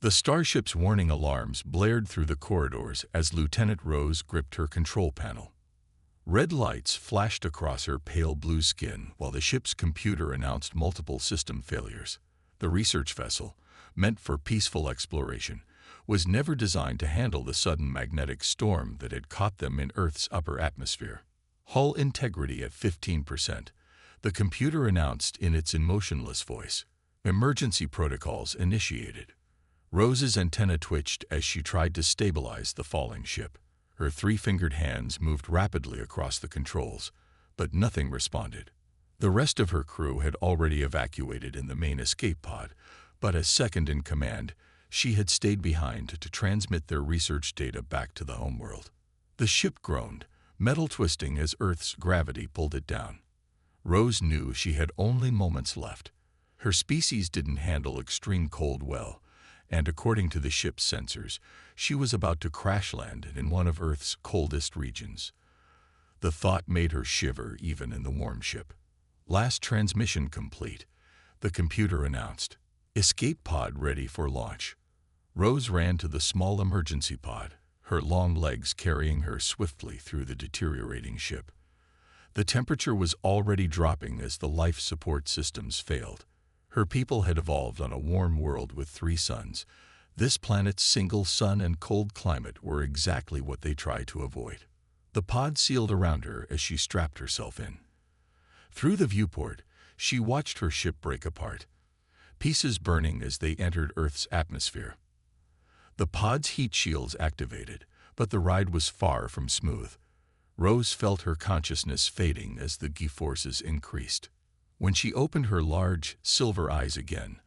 The starship's warning alarms blared through the corridors as Lieutenant Rose gripped her control panel. Red lights flashed across her pale blue skin while the ship's computer announced multiple system failures. The research vessel, meant for peaceful exploration, was never designed to handle the sudden magnetic storm that had caught them in Earth's upper atmosphere. Hull integrity at 15%, the computer announced in its emotionless voice. Emergency protocols initiated. Rose's antenna twitched as she tried to stabilize the falling ship. Her three-fingered hands moved rapidly across the controls, but nothing responded. The rest of her crew had already evacuated in the main escape pod, but as second in command, she had stayed behind to transmit their research data back to the homeworld. The ship groaned, metal twisting as Earth's gravity pulled it down. Rose knew she had only moments left. Her species didn't handle extreme cold well, and according to the ship's sensors, she was about to crash land in one of Earth's coldest regions. The thought made her shiver even in the warm ship. Last transmission complete, the computer announced. Escape pod ready for launch. Rose ran to the small emergency pod, her long legs carrying her swiftly through the deteriorating ship. The temperature was already dropping as the life support systems failed. Her people had evolved on a warm world with 3 suns. This planet's single sun and cold climate were exactly what they tried to avoid. The pod sealed around her as she strapped herself in. Through the viewport, she watched her ship break apart, pieces burning as they entered Earth's atmosphere. The pod's heat shields activated, but the ride was far from smooth. Rose felt her consciousness fading as the G-forces increased. When she opened her large, silver eyes again,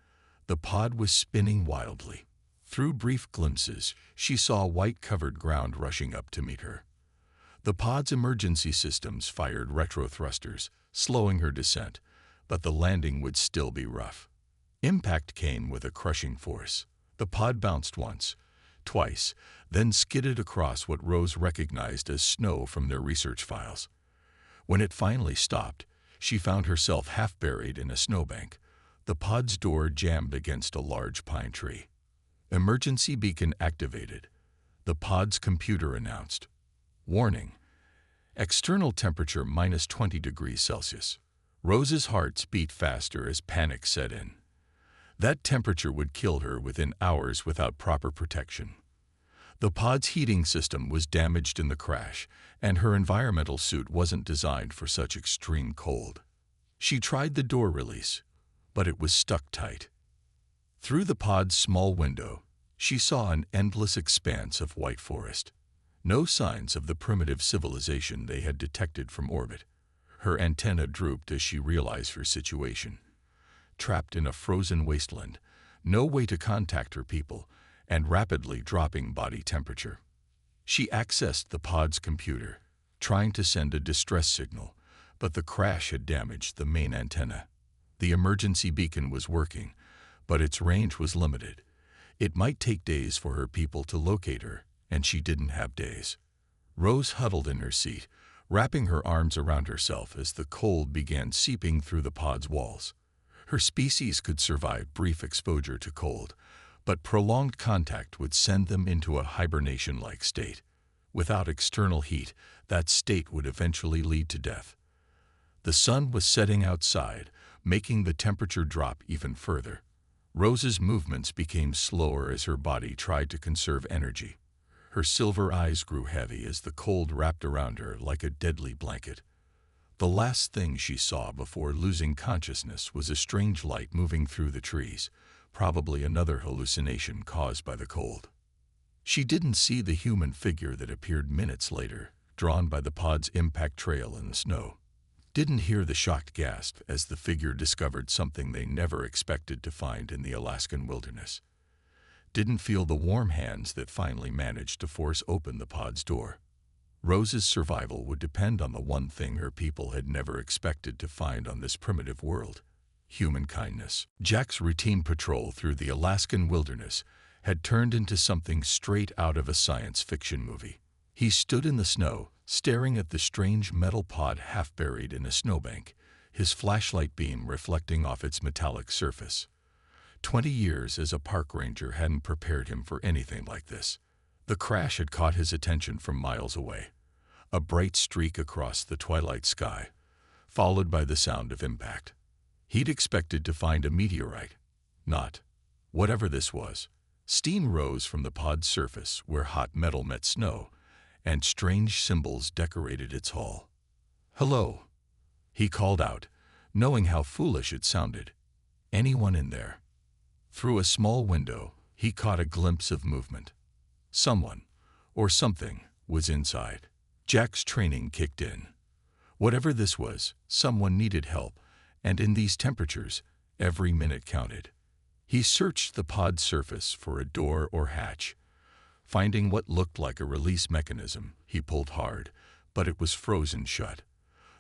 the pod was spinning wildly. Through brief glimpses, she saw white-covered ground rushing up to meet her. The pod's emergency systems fired retro thrusters, slowing her descent, but the landing would still be rough. Impact came with a crushing force. The pod bounced once, twice, then skidded across what Rose recognized as snow from their research files. When it finally stopped, she found herself half buried in a snowbank. The pod's door jammed against a large pine tree. Emergency beacon activated. The pod's computer announced. Warning. External temperature minus 20 degrees Celsius. Rose's heart beat faster as panic set in. That temperature would kill her within hours without proper protection. The pod's heating system was damaged in the crash, and her environmental suit wasn't designed for such extreme cold. She tried the door release, but it was stuck tight. Through the pod's small window, she saw an endless expanse of white forest. No signs of the primitive civilization they had detected from orbit. Her antenna drooped as she realized her situation. Trapped in a frozen wasteland, no way to contact her people, and rapidly dropping body temperature. She accessed the pod's computer, trying to send a distress signal, but the crash had damaged the main antenna. The emergency beacon was working, but its range was limited. It might take days for her people to locate her, and she didn't have days. Rose huddled in her seat, wrapping her arms around herself as the cold began seeping through the pod's walls. Her species could survive brief exposure to cold, but prolonged contact would send them into a hibernation-like state. Without external heat, that state would eventually lead to death. The sun was setting outside, making the temperature drop even further. Rose's movements became slower as her body tried to conserve energy. Her silver eyes grew heavy as the cold wrapped around her like a deadly blanket. The last thing she saw before losing consciousness was a strange light moving through the trees, probably another hallucination caused by the cold. She didn't see the human figure that appeared minutes later, drawn by the pod's impact trail in the snow. Didn't hear the shocked gasp as the figure discovered something they never expected to find in the Alaskan wilderness. Didn't feel the warm hands that finally managed to force open the pod's door. Rose's survival would depend on the one thing her people had never expected to find on this primitive world: human kindness. Jack's routine patrol through the Alaskan wilderness had turned into something straight out of a science fiction movie. He stood in the snow, staring at the strange metal pod half buried in a snowbank, his flashlight beam reflecting off its metallic surface. 20 years as a park ranger hadn't prepared him for anything like this. The crash had caught his attention from miles away, a bright streak across the twilight sky, followed by the sound of impact. He'd expected to find a meteorite, not whatever this was. Steam rose from the pod's surface where hot metal met snow, and strange symbols decorated its hull. "Hello," he called out, knowing how foolish it sounded. "Anyone in there?" Through a small window, he caught a glimpse of movement. Someone, or something, was inside. Jack's training kicked in. Whatever this was, someone needed help, and in these temperatures, every minute counted. He searched the pod's surface for a door or hatch. Finding what looked like a release mechanism, he pulled hard, but it was frozen shut.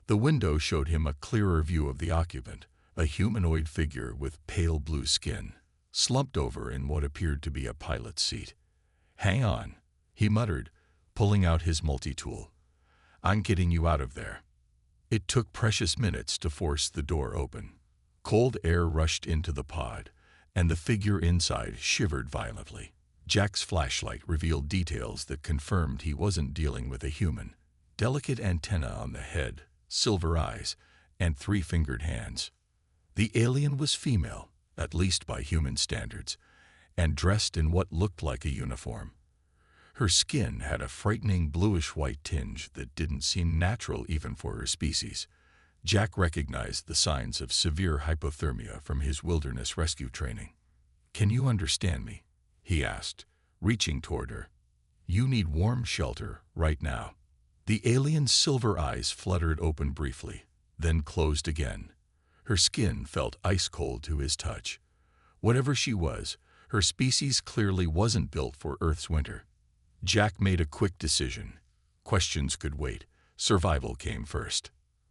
The window showed him a clearer view of the occupant, a humanoid figure with pale blue skin, slumped over in what appeared to be a pilot's seat. "Hang on," he muttered, pulling out his multi-tool. "I'm getting you out of there." It took precious minutes to force the door open. Cold air rushed into the pod, and the figure inside shivered violently. Jack's flashlight revealed details that confirmed he wasn't dealing with a human. Delicate antennae on the head, silver eyes, and three-fingered hands. The alien was female, at least by human standards, and dressed in what looked like a uniform. Her skin had a frightening bluish-white tinge that didn't seem natural even for her species. Jack recognized the signs of severe hypothermia from his wilderness rescue training. "Can you understand me?" he asked, reaching toward her. "You need warm shelter right now." The alien's silver eyes fluttered open briefly, then closed again. Her skin felt ice-cold to his touch. Whatever she was, her species clearly wasn't built for Earth's winter. Jack made a quick decision. Questions could wait. Survival came first.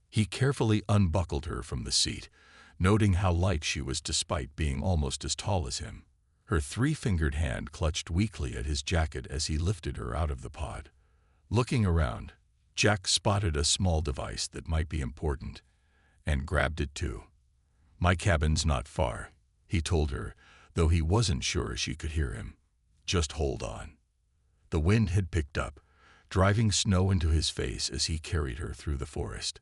He carefully unbuckled her from the seat, noting how light she was despite being almost as tall as him. Her three-fingered hand clutched weakly at his jacket as he lifted her out of the pod. Looking around, Jack spotted a small device that might be important, and grabbed it too. "My cabin's not far," he told her, though he wasn't sure she could hear him. "Just hold on." The wind had picked up, driving snow into his face as he carried her through the forest.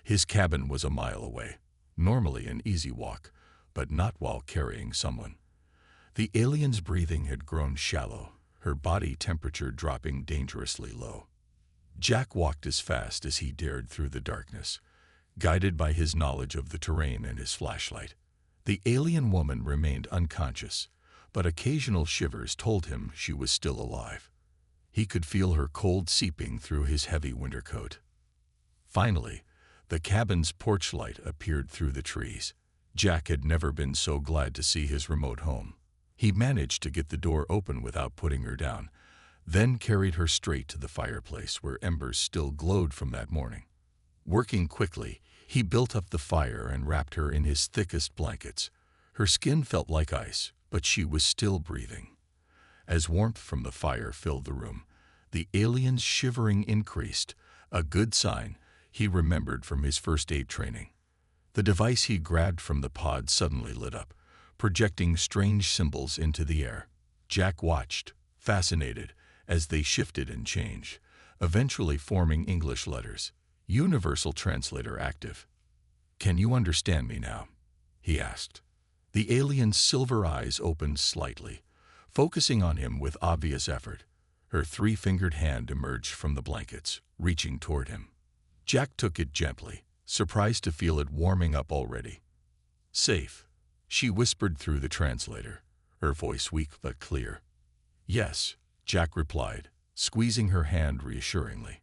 His cabin was a mile away, normally an easy walk, but not while carrying someone. The alien's breathing had grown shallow, her body temperature dropping dangerously low. Jack walked as fast as he dared through the darkness, guided by his knowledge of the terrain and his flashlight. The alien woman remained unconscious, but occasional shivers told him she was still alive. He could feel her cold seeping through his heavy winter coat. Finally, the cabin's porch light appeared through the trees. Jack had never been so glad to see his remote home. He managed to get the door open without putting her down, then carried her straight to the fireplace where embers still glowed from that morning. Working quickly, he built up the fire and wrapped her in his thickest blankets. Her skin felt like ice, but she was still breathing. As warmth from the fire filled the room, the alien's shivering increased, a good sign he remembered from his first aid training. The device he grabbed from the pod suddenly lit up, projecting strange symbols into the air. Jack watched, fascinated, as they shifted and changed, eventually forming English letters. Universal Translator active. "Can you understand me now?" he asked. The alien's silver eyes opened slightly, focusing on him with obvious effort. Her three-fingered hand emerged from the blankets, reaching toward him. Jack took it gently, surprised to feel it warming up already. "Safe," she whispered through the translator, her voice weak but clear. "Yes," Jack replied, squeezing her hand reassuringly.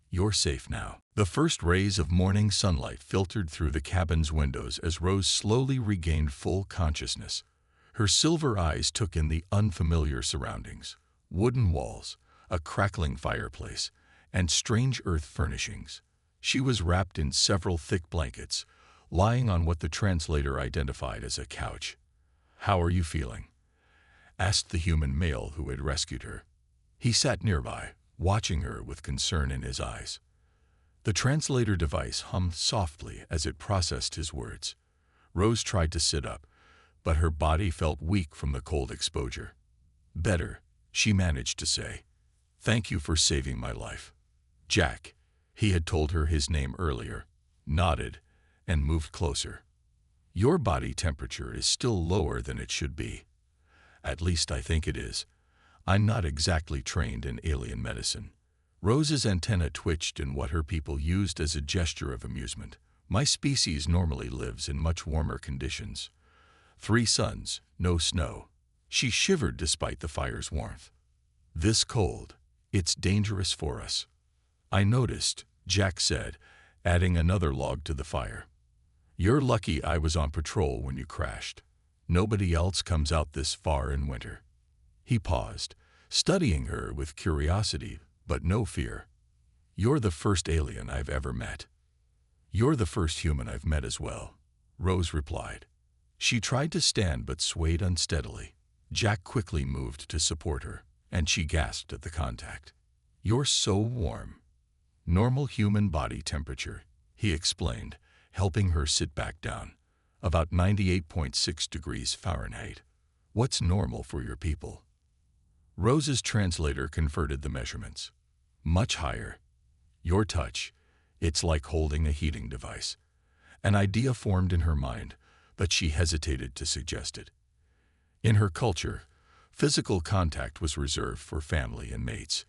"You're safe now." The first rays of morning sunlight filtered through the cabin's windows as Rose slowly regained full consciousness. Her silver eyes took in the unfamiliar surroundings: wooden walls, a crackling fireplace, and strange earth furnishings. She was wrapped in several thick blankets, lying on what the translator identified as a couch. "How are you feeling?" asked the human male who had rescued her. He sat nearby, watching her with concern in his eyes. The translator device hummed softly as it processed his words. Rose tried to sit up, but her body felt weak from the cold exposure. "Better," she managed to say. "Thank you for saving my life." Jack, he had told her his name earlier, nodded and moved closer. "Your body temperature is still lower than it should be. At least I think it is. I'm not exactly trained in alien medicine." Rose's antenna twitched in what her people used as a gesture of amusement. "My species normally lives in much warmer conditions. 3 suns, no snow." She shivered despite the fire's warmth. "This cold, it's dangerous for us." "I noticed," Jack said, adding another log to the fire. "You're lucky I was on patrol when you crashed. Nobody else comes out this far in winter." He paused, studying her with curiosity but no fear. "You're the first alien I've ever met." "You're the first human I've met as well," Rose replied. She tried to stand but swayed unsteadily. Jack quickly moved to support her, and she gasped at the contact. "You're so warm." "Normal human body temperature," he explained, helping her sit back down. "About 98.6 degrees Fahrenheit. What's normal for your people?" Rose's translator converted the measurements. "Much higher. Your touch, it's like holding a heating device." An idea formed in her mind, but she hesitated to suggest it. In her culture, physical contact was reserved for family and mates.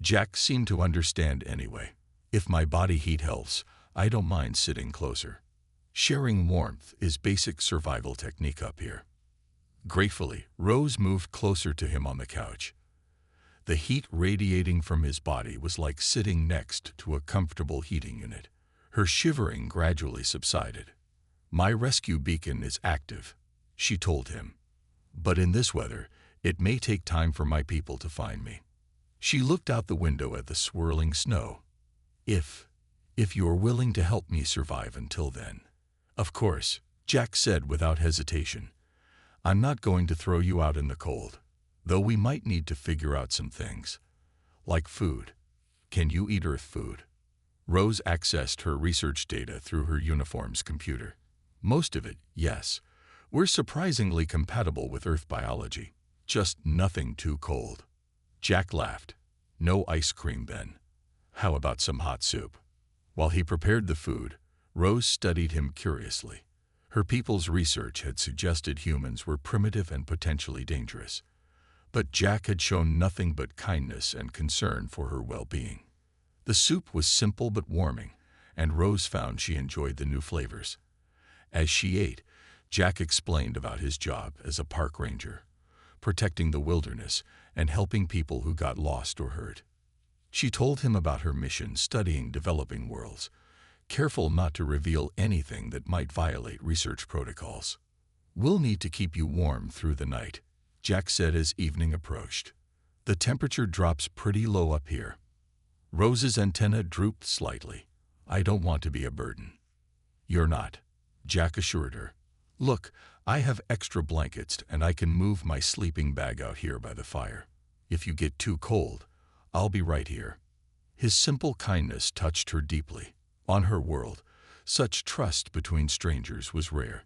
Jack seemed to understand anyway. "If my body heat helps, I don't mind sitting closer. Sharing warmth is basic survival technique up here." Gratefully, Rose moved closer to him on the couch. The heat radiating from his body was like sitting next to a comfortable heating unit. Her shivering gradually subsided. "My rescue beacon is active," she told him. "But in this weather, it may take time for my people to find me." She looked out the window at the swirling snow. If you're willing to help me survive until then." "Of course," Jack said without hesitation. "I'm not going to throw you out in the cold, though we might need to figure out some things. Like food. Can you eat Earth food?" Rose accessed her research data through her uniform's computer. "Most of it, yes. We're surprisingly compatible with Earth biology. Just nothing too cold." Jack laughed. "No ice cream, then. How about some hot soup?" While he prepared the food, Rose studied him curiously. Her people's research had suggested humans were primitive and potentially dangerous. But Jack had shown nothing but kindness and concern for her well-being. The soup was simple but warming, and Rose found she enjoyed the new flavors. As she ate, Jack explained about his job as a park ranger, protecting the wilderness and helping people who got lost or hurt. She told him about her mission studying developing worlds, careful not to reveal anything that might violate research protocols. "We'll need to keep you warm through the night," Jack said as evening approached. "The temperature drops pretty low up here." Rose's antenna drooped slightly. "I don't want to be a burden." "You're not," Jack assured her. "Look, I have extra blankets and I can move my sleeping bag out here by the fire. If you get too cold, I'll be right here." His simple kindness touched her deeply. On her world, such trust between strangers was rare.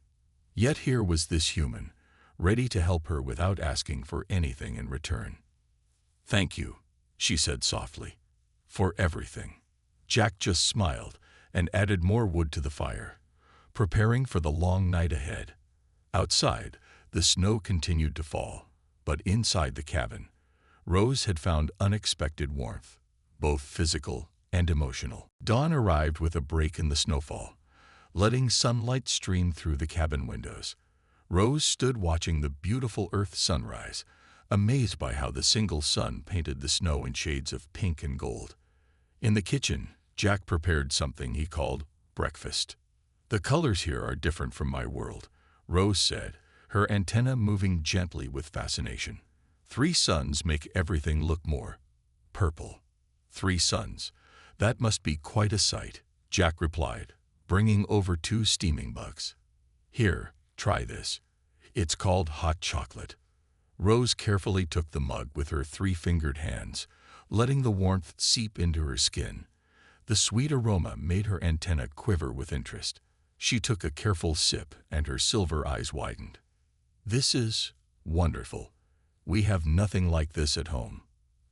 Yet here was this human, ready to help her without asking for anything in return. "Thank you," she said softly, "for everything." Jack just smiled and added more wood to the fire, preparing for the long night ahead. Outside, the snow continued to fall, but inside the cabin, Rose had found unexpected warmth, both physical and emotional. Dawn arrived with a break in the snowfall, letting sunlight stream through the cabin windows. Rose stood watching the beautiful Earth sunrise, amazed by how the single sun painted the snow in shades of pink and gold. In the kitchen, Jack prepared something he called breakfast. "The colors here are different from my world," Rose said, her antenna moving gently with fascination. 3 suns make everything look more purple." 3 suns. That must be quite a sight, Jack replied, bringing over 2 steaming bugs. "Here, try this. It's called hot chocolate." Rose carefully took the mug with her 3-fingered hands, letting the warmth seep into her skin. The sweet aroma made her antenna quiver with interest. She took a careful sip and her silver eyes widened. This is wonderful. We have nothing like this at home.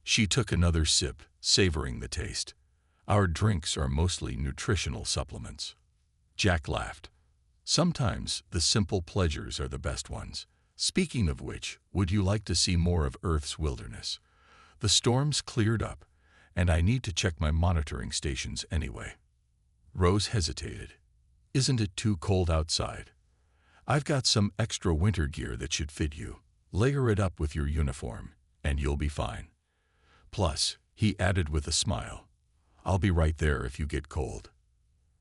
She took another sip, savoring the taste. Our drinks are mostly nutritional supplements. Jack laughed. Sometimes the simple pleasures are the best ones. Speaking of which, would you like to see more of Earth's wilderness? The storm's cleared up, and I need to check my monitoring stations anyway. Rose hesitated. Isn't it too cold outside? I've got some extra winter gear that should fit you. Layer it up with your uniform, and you'll be fine. Plus, he added with a smile, I'll be right there if you get cold.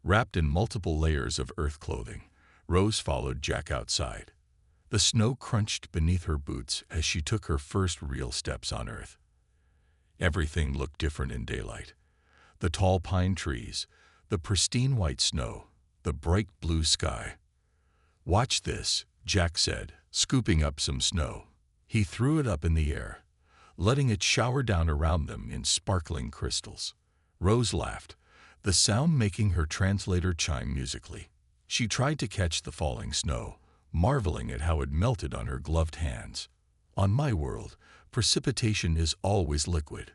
Wrapped in multiple layers of earth clothing, Rose followed Jack outside. The snow crunched beneath her boots as she took her first real steps on Earth. Everything looked different in daylight. The tall pine trees, the pristine white snow, the bright blue sky. Watch this, Jack said, scooping up some snow. He threw it up in the air, letting it shower down around them in sparkling crystals. Rose laughed, the sound making her translator chime musically. She tried to catch the falling snow, marveling at how it melted on her gloved hands. On my world, precipitation is always liquid.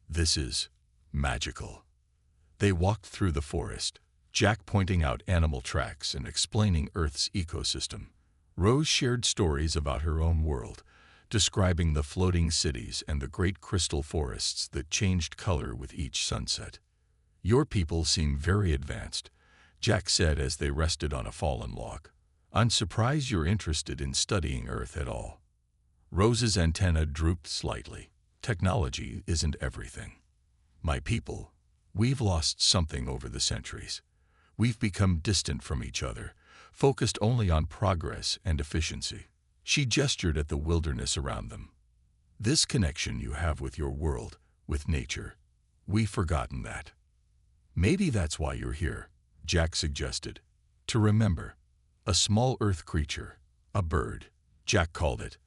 This is magical. They walked through the forest, Jack pointing out animal tracks and explaining Earth's ecosystem. Rose shared stories about her own world, describing the floating cities and the great crystal forests that changed color with each sunset. Your people seem very advanced, Jack said as they rested on a fallen log. I'm surprised you're interested in studying Earth at all. Rose's antenna drooped slightly. Technology isn't everything. My people, we've lost something over the centuries. We've become distant from each other, focused only on progress and efficiency. She gestured at the wilderness around them. This connection you have with your world, with nature, we've forgotten that. Maybe that's why you're here, Jack suggested. To remember. A small earth creature, a bird, Jack called it,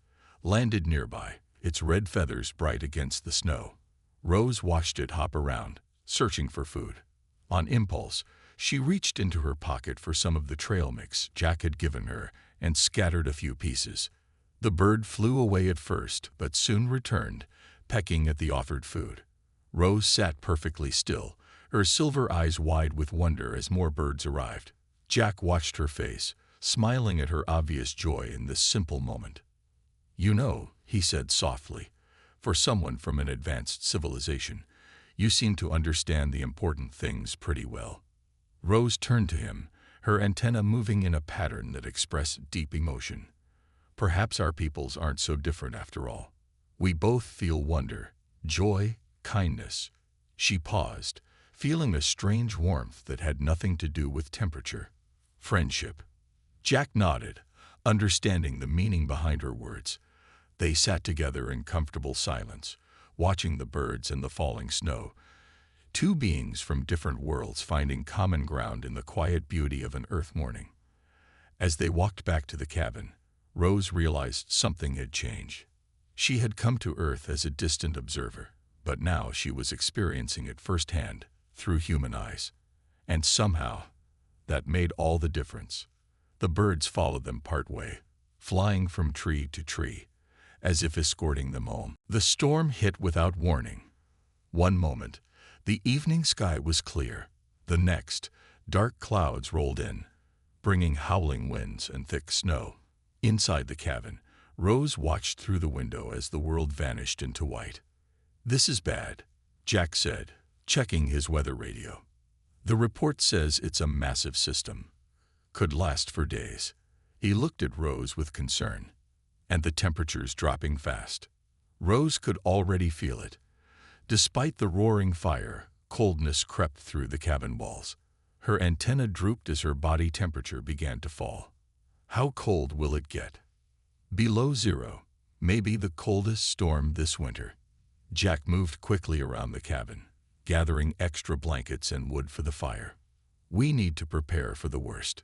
landed nearby, its red feathers bright against the snow. Rose watched it hop around, searching for food. On impulse, she reached into her pocket for some of the trail mix Jack had given her and scattered a few pieces. The bird flew away at first, but soon returned, pecking at the offered food. Rose sat perfectly still, her silver eyes wide with wonder as more birds arrived. Jack watched her face, smiling at her obvious joy in this simple moment. You know, he said softly, for someone from an advanced civilization, you seem to understand the important things pretty well. Rose turned to him, her antenna moving in a pattern that expressed deep emotion. Perhaps our peoples aren't so different after all. We both feel wonder, joy, kindness. She paused, feeling a strange warmth that had nothing to do with temperature. Friendship. Jack nodded, understanding the meaning behind her words. They sat together in comfortable silence, watching the birds and the falling snow. Two beings from different worlds finding common ground in the quiet beauty of an Earth morning. As they walked back to the cabin, Rose realized something had changed. She had come to Earth as a distant observer, but now she was experiencing it firsthand, through human eyes. And somehow, that made all the difference. The birds followed them part way, flying from tree to tree, as if escorting them home. The storm hit without warning. One moment, the evening sky was clear. The next, dark clouds rolled in, bringing howling winds and thick snow. Inside the cabin, Rose watched through the window as the world vanished into white. This is bad, Jack said, checking his weather radio. The report says it's a massive system. Could last for days. He looked at Rose with concern. And the temperature's dropping fast. Rose could already feel it. Despite the roaring fire, coldness crept through the cabin walls. Her antenna drooped as her body temperature began to fall. How cold will it get? Below zero, maybe the coldest storm this winter. Jack moved quickly around the cabin, gathering extra blankets and wood for the fire. We need to prepare for the worst.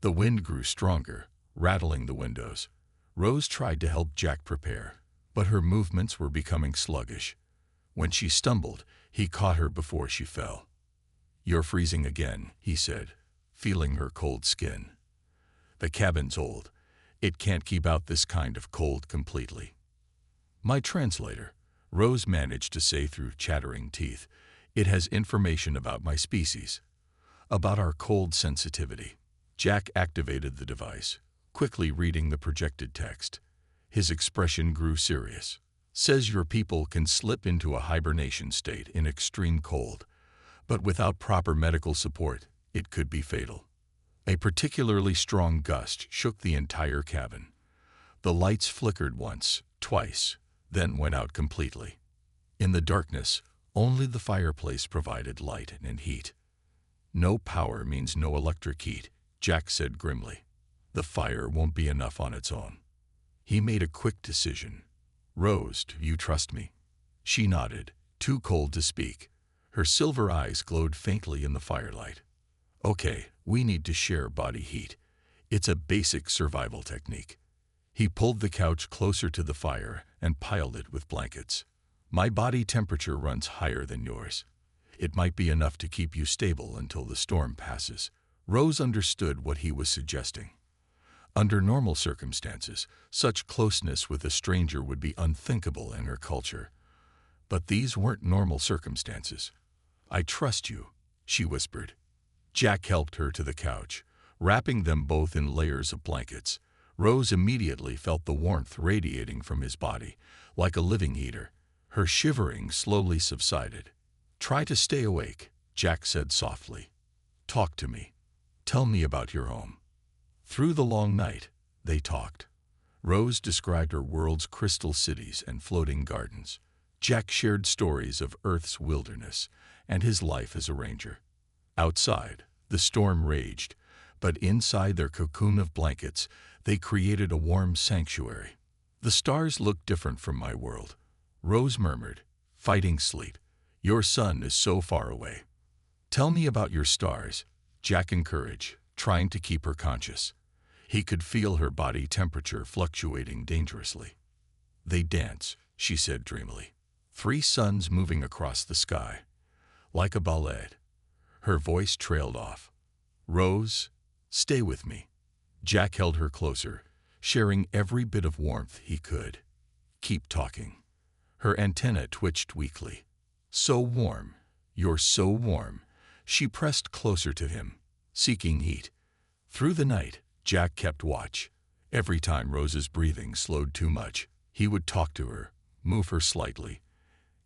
The wind grew stronger, rattling the windows. Rose tried to help Jack prepare, but her movements were becoming sluggish. When she stumbled, he caught her before she fell. You're freezing again, he said, feeling her cold skin. The cabin's old. It can't keep out this kind of cold completely. My translator, Rose managed to say through chattering teeth, it has information about my species, about our cold sensitivity. Jack activated the device, quickly reading the projected text. His expression grew serious. Says your people can slip into a hibernation state in extreme cold, but without proper medical support, it could be fatal. A particularly strong gust shook the entire cabin. The lights flickered once, twice, then went out completely. In the darkness, only the fireplace provided light and heat. No power means no electric heat, Jack said grimly. The fire won't be enough on its own. He made a quick decision. Rose, do you trust me? She nodded, too cold to speak. Her silver eyes glowed faintly in the firelight. Okay, we need to share body heat. It's a basic survival technique. He pulled the couch closer to the fire and piled it with blankets. My body temperature runs higher than yours. It might be enough to keep you stable until the storm passes. Rose understood what he was suggesting. Under normal circumstances, such closeness with a stranger would be unthinkable in her culture. But these weren't normal circumstances. I trust you, she whispered. Jack helped her to the couch, wrapping them both in layers of blankets. Rose immediately felt the warmth radiating from his body, like a living heater. Her shivering slowly subsided. Try to stay awake, Jack said softly. Talk to me. Tell me about your home. Through the long night, they talked. Rose described her world's crystal cities and floating gardens. Jack shared stories of Earth's wilderness and his life as a ranger. Outside, the storm raged, but inside their cocoon of blankets, they created a warm sanctuary. The stars look different from my world, Rose murmured, fighting sleep. Your sun is so far away. Tell me about your stars, Jack encouraged, trying to keep her conscious. He could feel her body temperature fluctuating dangerously. They dance, she said dreamily. 3 suns moving across the sky. Like a ballet. Her voice trailed off. Rose, stay with me. Jack held her closer, sharing every bit of warmth he could. Keep talking. Her antenna twitched weakly. So warm. You're so warm. She pressed closer to him, seeking heat. Through the night, Jack kept watch. Every time Rose's breathing slowed too much, he would talk to her, move her slightly.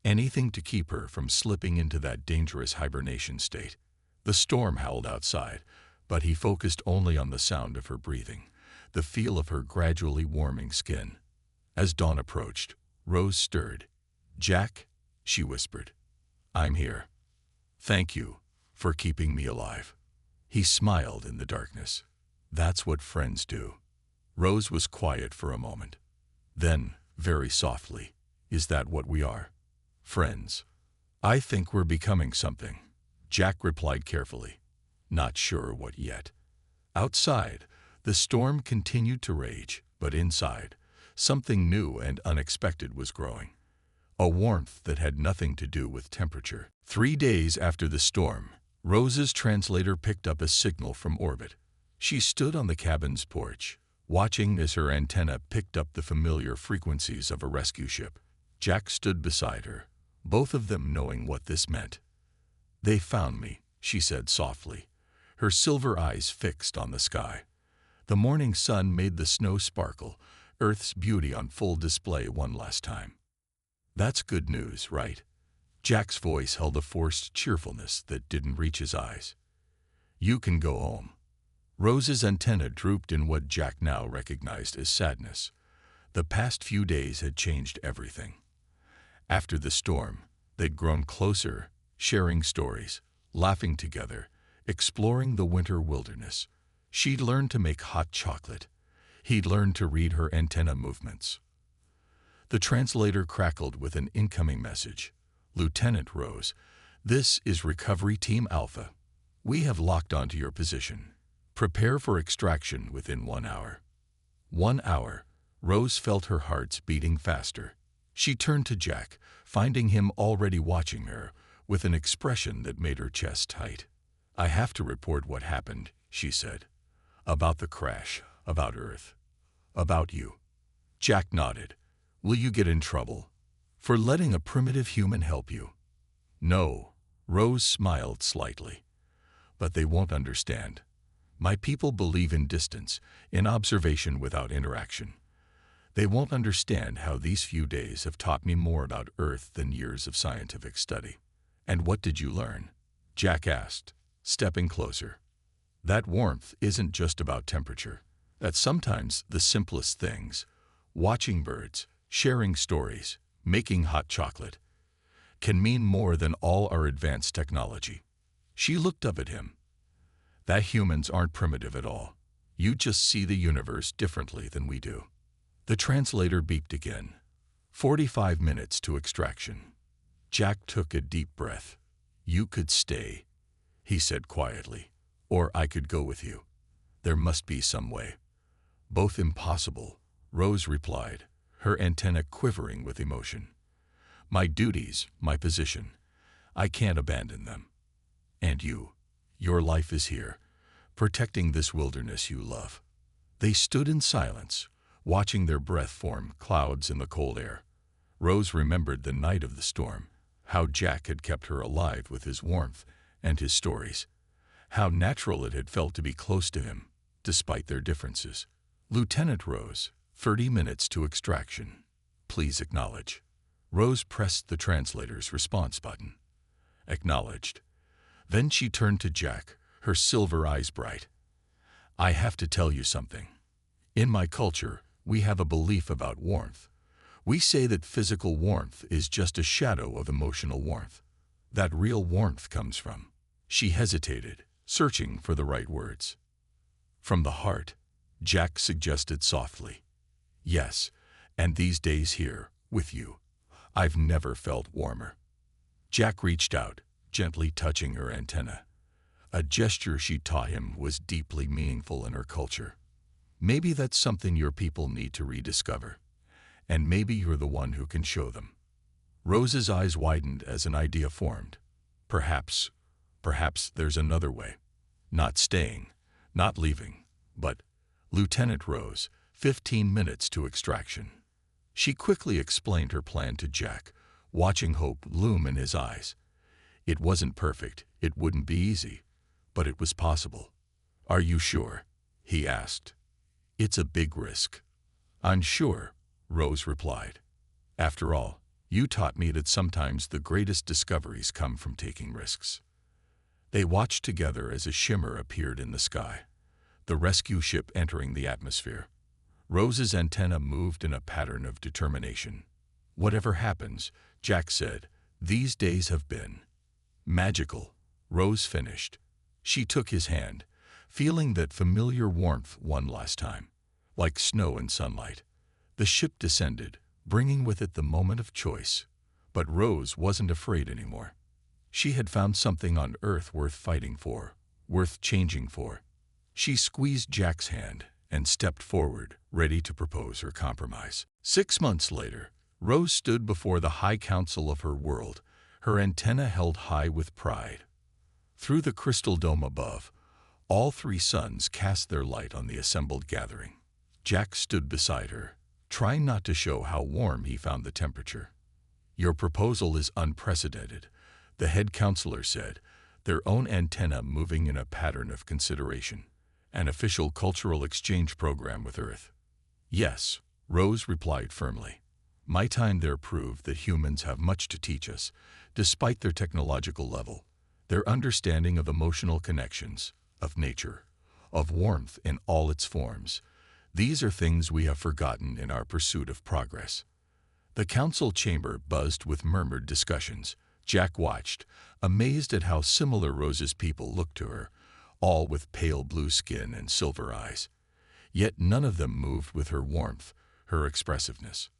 Anything to keep her from slipping into that dangerous hibernation state. The storm howled outside, but he focused only on the sound of her breathing, the feel of her gradually warming skin. As dawn approached, Rose stirred. Jack, she whispered. I'm here. Thank you for keeping me alive. He smiled in the darkness. That's what friends do. Rose was quiet for a moment. Then, very softly, is that what we are? Friends. I think we're becoming something, Jack replied carefully. Not sure what yet. Outside, the storm continued to rage, but inside, something new and unexpected was growing. A warmth that had nothing to do with temperature. 3 days after the storm, Rose's translator picked up a signal from orbit. She stood on the cabin's porch, watching as her antenna picked up the familiar frequencies of a rescue ship. Jack stood beside her, both of them knowing what this meant. They found me, she said softly, her silver eyes fixed on the sky. The morning sun made the snow sparkle, Earth's beauty on full display one last time. That's good news, right? Jack's voice held a forced cheerfulness that didn't reach his eyes. You can go home. Rose's antenna drooped in what Jack now recognized as sadness. The past few days had changed everything. After the storm, they'd grown closer, sharing stories, laughing together, exploring the winter wilderness. She'd learned to make hot chocolate. He'd learned to read her antenna movements. The translator crackled with an incoming message. Lieutenant Rose, this is Recovery Team Alpha. We have locked onto your position. Prepare for extraction within 1 hour. 1 hour. Rose felt her heart beating faster. She turned to Jack, finding him already watching her, with an expression that made her chest tight. I have to report what happened, she said. About the crash, about Earth. About you. Jack nodded. Will you get in trouble for letting a primitive human help you? No. Rose smiled slightly. But they won't understand. My people believe in distance, in observation without interaction. They won't understand how these few days have taught me more about Earth than years of scientific study. And what did you learn? Jack asked, stepping closer. That warmth isn't just about temperature. That sometimes the simplest things, watching birds, sharing stories, making hot chocolate, can mean more than all our advanced technology. She looked up at him. That humans aren't primitive at all. You just see the universe differently than we do. The translator beeped again. 45 minutes to extraction. Jack took a deep breath. You could stay, he said quietly, or I could go with you. There must be some way. Both impossible, Rose replied, her antenna quivering with emotion. My duties, my position. I can't abandon them. And you. Your life is here, protecting this wilderness you love. They stood in silence, watching their breath form clouds in the cold air. Rose remembered the night of the storm, how Jack had kept her alive with his warmth and his stories, how natural it had felt to be close to him, despite their differences. Lieutenant Rose, 30 minutes to extraction. Please acknowledge. Rose pressed the translator's response button. Acknowledged. Then she turned to Jack, her silver eyes bright. I have to tell you something. In my culture, we have a belief about warmth. We say that physical warmth is just a shadow of emotional warmth. That real warmth comes from. She hesitated, searching for the right words. From the heart, Jack suggested softly. Yes, and these days here, with you, I've never felt warmer. Jack reached out, gently touching her antenna. A gesture she taught him was deeply meaningful in her culture. Maybe that's something your people need to rediscover. And maybe you're the one who can show them. Rose's eyes widened as an idea formed. Perhaps there's another way. Not staying, not leaving, but Lieutenant Rose, 15 minutes to extraction. She quickly explained her plan to Jack, watching hope loom in his eyes. It wasn't perfect, it wouldn't be easy, but it was possible. Are you sure? He asked. It's a big risk. I'm sure, Rose replied. After all, you taught me that sometimes the greatest discoveries come from taking risks. They watched together as a shimmer appeared in the sky, the rescue ship entering the atmosphere. Rose's antenna moved in a pattern of determination. Whatever happens, Jack said, these days have been magical. Rose finished. She took his hand, feeling that familiar warmth one last time, like snow and sunlight. The ship descended, bringing with it the moment of choice. But Rose wasn't afraid anymore. She had found something on Earth worth fighting for, worth changing for. She squeezed Jack's hand and stepped forward, ready to propose her compromise. 6 months later, Rose stood before the High Council of her world, her antenna held high with pride. Through the crystal dome above, all three suns cast their light on the assembled gathering. Jack stood beside her, trying not to show how warm he found the temperature. Your proposal is unprecedented, the head counselor said, their own antenna moving in a pattern of consideration. An official cultural exchange program with Earth. Yes, Rose replied firmly. My time there proved that humans have much to teach us, despite their technological level. Their understanding of emotional connections, of nature, of warmth in all its forms. These are things we have forgotten in our pursuit of progress. The council chamber buzzed with murmured discussions. Jack watched, amazed at how similar Rose's people looked to her, all with pale blue skin and silver eyes. Yet none of them moved with her warmth, her expressiveness.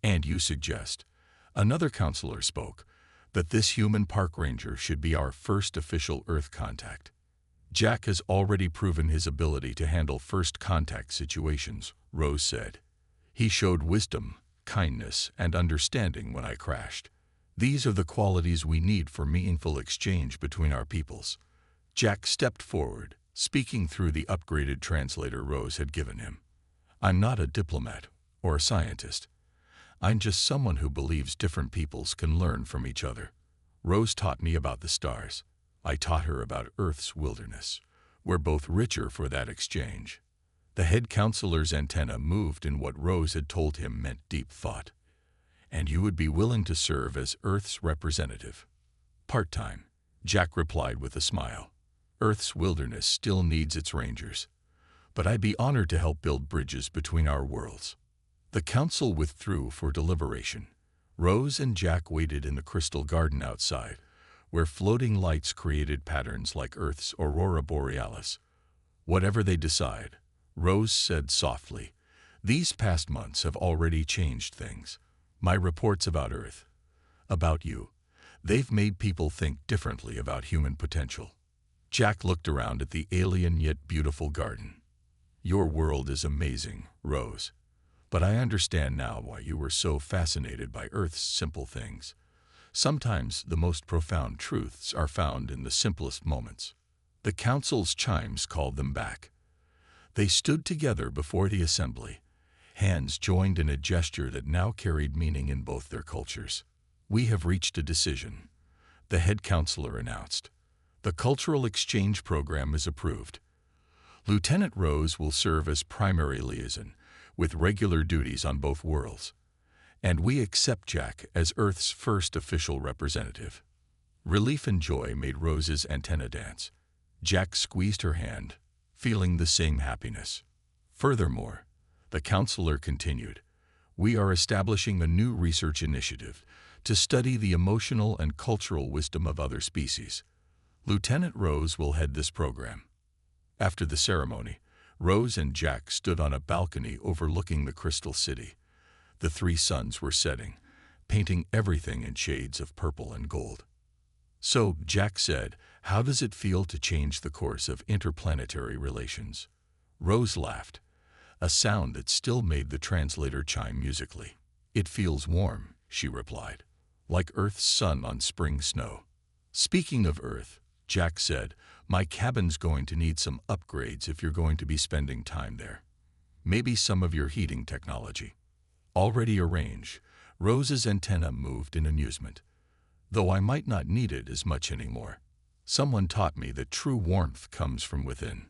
And you suggest, another counselor spoke, that this human park ranger should be our first official Earth contact. Jack has already proven his ability to handle first contact situations, Rose said. He showed wisdom, kindness, and understanding when I crashed. These are the qualities we need for meaningful exchange between our peoples. Jack stepped forward, speaking through the upgraded translator Rose had given him. I'm not a diplomat or a scientist. I'm just someone who believes different peoples can learn from each other. Rose taught me about the stars. I taught her about Earth's wilderness. We're both richer for that exchange. The head counselor's antenna moved in what Rose had told him meant deep thought. And you would be willing to serve as Earth's representative? Part-time, Jack replied with a smile. Earth's wilderness still needs its rangers. But I'd be honored to help build bridges between our worlds. The council withdrew for deliberation. Rose and Jack waited in the crystal garden outside, where floating lights created patterns like Earth's aurora borealis. Whatever they decide, Rose said softly, these past months have already changed things. My reports about Earth, about you, they've made people think differently about human potential. Jack looked around at the alien yet beautiful garden. Your world is amazing, Rose. But I understand now why you were so fascinated by Earth's simple things. Sometimes the most profound truths are found in the simplest moments. The council's chimes called them back. They stood together before the assembly, hands joined in a gesture that now carried meaning in both their cultures. We have reached a decision, the head counselor announced. The cultural exchange program is approved. Lieutenant Rose will serve as primary liaison, with regular duties on both worlds. And we accept Jack as Earth's first official representative. Relief and joy made Rose's antenna dance. Jack squeezed her hand, feeling the same happiness. Furthermore, the counselor continued, we are establishing a new research initiative to study the emotional and cultural wisdom of other species. Lieutenant Rose will head this program. After the ceremony, Rose and Jack stood on a balcony overlooking the Crystal City. The three suns were setting, painting everything in shades of purple and gold. So, Jack said, how does it feel to change the course of interplanetary relations? Rose laughed, a sound that still made the translator chime musically. It feels warm, she replied, like Earth's sun on spring snow. Speaking of Earth, Jack said, my cabin's going to need some upgrades if you're going to be spending time there. Maybe some of your heating technology. Already arranged, Rose's antenna moved in amusement. Though I might not need it as much anymore. Someone taught me that true warmth comes from within.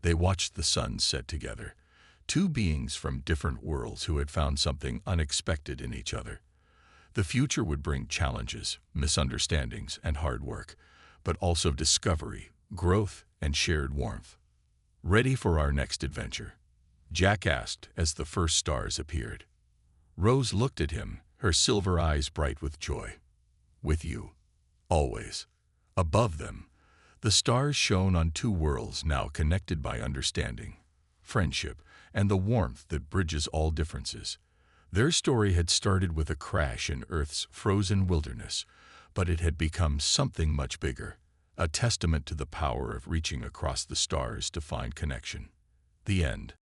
They watched the sun set together, two beings from different worlds who had found something unexpected in each other. The future would bring challenges, misunderstandings, and hard work, but also discovery, growth, and shared warmth. Ready for our next adventure? Jack asked as the first stars appeared. Rose looked at him, her silver eyes bright with joy. With you. Always. Above them, the stars shone on two worlds now connected by understanding, friendship, and the warmth that bridges all differences. Their story had started with a crash in Earth's frozen wilderness, but it had become something much bigger, a testament to the power of reaching across the stars to find connection. The end.